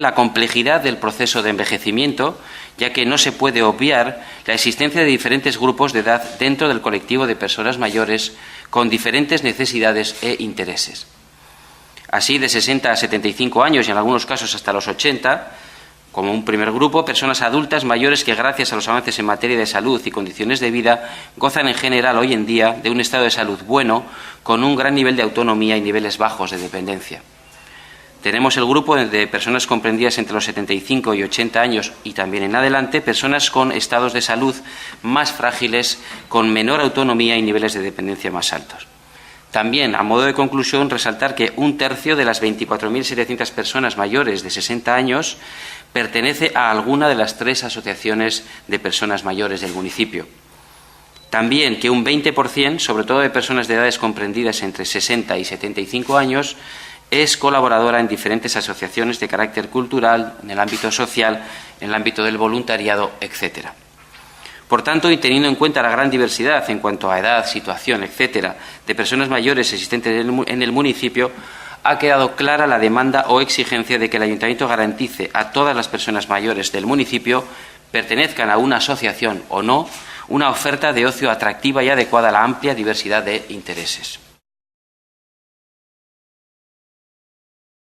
la complejidad del proceso de envejecimiento, ya que no se puede obviar la existencia de diferentes grupos de edad dentro del colectivo de personas mayores con diferentes necesidades e intereses. Así, de 60 a 75 años y en algunos casos hasta los 80, como un primer grupo, personas adultas mayores que, gracias a los avances en materia de salud y condiciones de vida, gozan en general hoy en día de un estado de salud bueno, con un gran nivel de autonomía y niveles bajos de dependencia. Tenemos el grupo de personas comprendidas entre los 75 y 80 años y también en adelante, personas con estados de salud más frágiles, con menor autonomía y niveles de dependencia más altos. También, a modo de conclusión, resaltar que un tercio de las 24.700 personas mayores de 60 años pertenece a alguna de las 3 asociaciones de personas mayores del municipio. También que un 20%, sobre todo de personas de edades comprendidas entre 60 y 75 años, es colaboradora en diferentes asociaciones de carácter cultural, en el ámbito social, en el ámbito del voluntariado, etcétera. Por tanto, y teniendo en cuenta la gran diversidad en cuanto a edad, situación, etcétera, de personas mayores existentes en el municipio, ha quedado clara la demanda o exigencia de que el Ayuntamiento garantice a todas las personas mayores del municipio, pertenezcan a una asociación o no, una oferta de ocio atractiva y adecuada a la amplia diversidad de intereses.